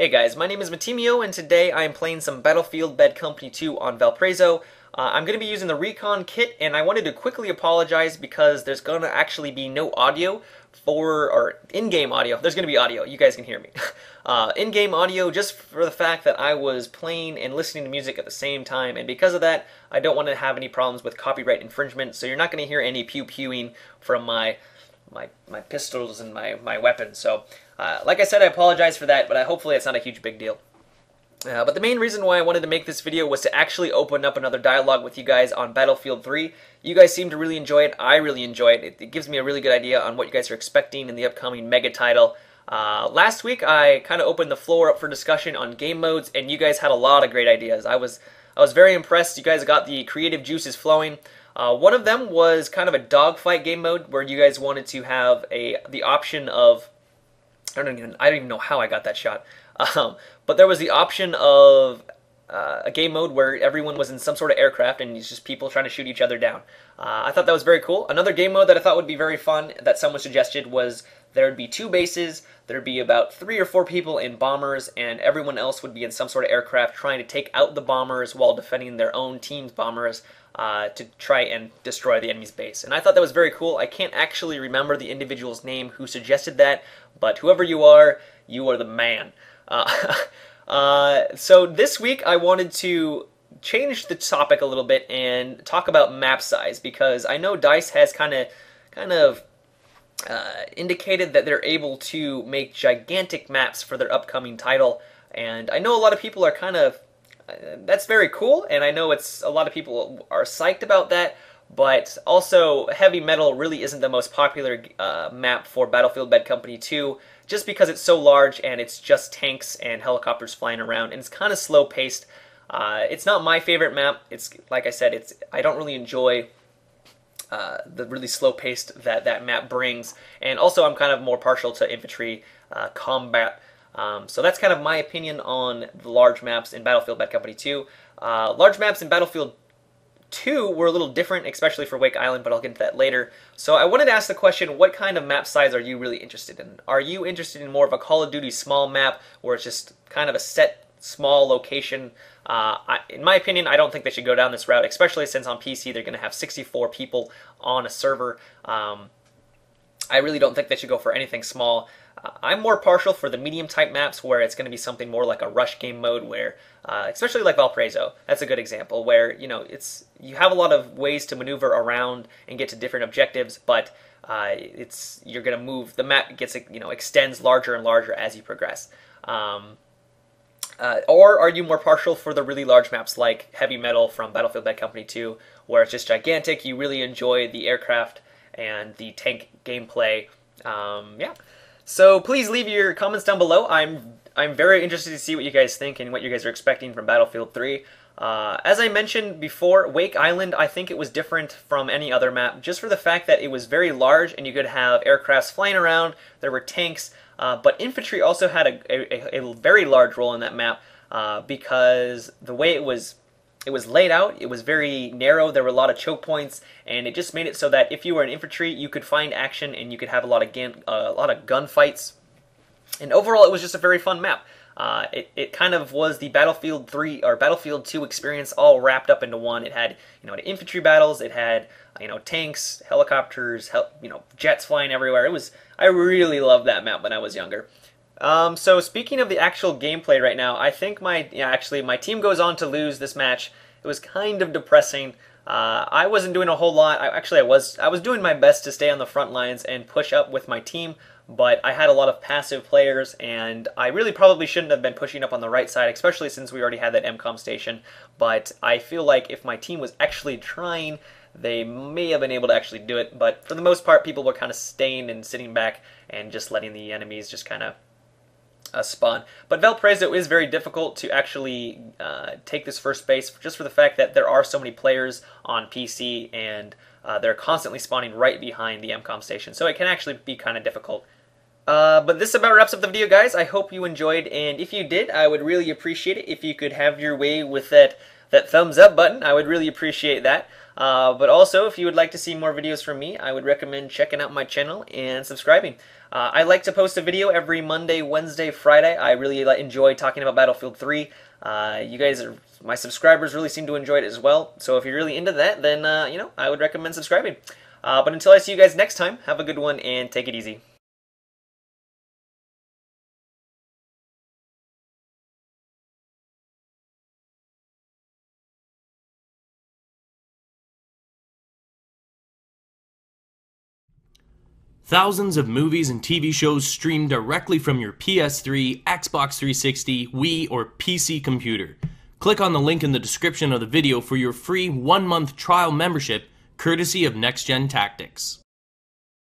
Hey guys, my name is Matimi0, and today I am playing some Battlefield Bad Company 2 on Valparaiso. I'm going to be using the recon kit, and I wanted to quickly apologize because there's going to actually be no audio or in-game audio. There's going to be audio, you guys can hear me. In-game audio just for the fact that I was playing and listening to music at the same time, and because of that, I don't want to have any problems with copyright infringement, so you're not going to hear any pew-pewing from my pistols and my weapons. So, like I said, I apologize for that, but hopefully it's not a huge big deal. But the main reason why I wanted to make this video was to actually open up another dialogue with you guys on Battlefield 3. You guys seem to really enjoy it. I really enjoy it. It gives me a really good idea on what you guys are expecting in the upcoming mega title. Last week I kind of opened the floor up for discussion on game modes, and you guys had a lot of great ideas. I was very impressed. You guys got the creative juices flowing. One of them was kind of a dogfight game mode where you guys wanted to have the option of, I don't even know how I got that shot. But there was the option of a game mode where everyone was in some sort of aircraft and it's just people trying to shoot each other down. I thought that was very cool. Another game mode that I thought would be very fun that someone suggested was there would be 2 bases, there would be about 3 or 4 people in bombers, and everyone else would be in some sort of aircraft trying to take out the bombers while defending their own team's bombers to try and destroy the enemy's base. And I thought that was very cool. I can't actually remember the individual's name who suggested that, but whoever you are the man. So this week I wanted to change the topic a little bit and talk about map size, because I know DICE has kind of indicated that they're able to make gigantic maps for their upcoming title, and I know a lot of people are kind of that's very cool, and I know a lot of people are psyched about that, but also Heavy Metal really isn't the most popular map for Battlefield Bad Company 2, just because it's so large and it's just tanks and helicopters flying around, and it's kind of slow paced. It's not my favorite map. It's like I said, I don't really enjoy the really slow paced that map brings, and also I'm kind of more partial to infantry combat. So that's kind of my opinion on the large maps in Battlefield Bad Company 2. Large maps in Battlefield 2 were a little different, especially for Wake Island, but I'll get into that later. So I wanted to ask the question, what kind of map size are you really interested in? Are you interested in more of a Call of Duty small map, where it's just kind of a set small location? In my opinion, I don't think they should go down this route, especially since on PC they're going to have 64 people on a server. I really don't think they should go for anything small. I'm more partial for the medium type maps where it's going to be something more like a rush game mode where, especially like Valparaiso, that's a good example where, you know, you have a lot of ways to maneuver around and get to different objectives, but you're going to move, the map gets, extends larger and larger as you progress. Or are you more partial for the really large maps like Heavy Metal from Battlefield Bad Company 2, where it's just gigantic, you really enjoy the aircraft and the tank gameplay? Yeah. So please leave your comments down below. I'm very interested to see what you guys think and what you guys are expecting from Battlefield 3. As I mentioned before, Wake Island, I think it was different from any other map, just for the fact that it was very large and you could have aircrafts flying around, there were tanks, but infantry also had a very large role in that map because the way it was laid out, it was very narrow, there were a lot of choke points, and it just made it so that if you were an infantry, you could find action and you could have a lot of gunfights. And overall, it was just a very fun map. It kind of was the Battlefield 3 or Battlefield 2 experience all wrapped up into one. It had, infantry battles, it had, tanks, helicopters, jets flying everywhere. I really loved that map when I was younger. So speaking of the actual gameplay right now, I think my team goes on to lose this match. It was kind of depressing. I wasn't doing a whole lot. I was doing my best to stay on the front lines and push up with my team, but I had a lot of passive players, and I really probably shouldn't have been pushing up on the right side, especially since we already had that MCOM station. But I feel like if my team was actually trying, they may have been able to actually do it. But for the most part, people were kind of staying and sitting back and just letting the enemies just kind of spawn. But Valparaiso is very difficult to actually take this first base, just for the fact that there are so many players on PC, and they're constantly spawning right behind the MCOM station, so it can actually be kind of difficult. But this about wraps up the video, guys. I hope you enjoyed, and if you did, I would really appreciate it if you could have your way with that that thumbs up button. I would really appreciate that. But also, if you would like to see more videos from me, I would recommend checking out my channel and subscribing. I like to post a video every Monday, Wednesday, Friday. I really enjoy talking about Battlefield 3. You guys, my subscribers really seem to enjoy it as well. So if you're really into that, then, I would recommend subscribing. But until I see you guys next time, have a good one and take it easy. Thousands of movies and TV shows stream directly from your PS3, Xbox 360, Wii, or PC computer. Click on the link in the description of the video for your free 1-month trial membership, courtesy of Next Gen Tactics.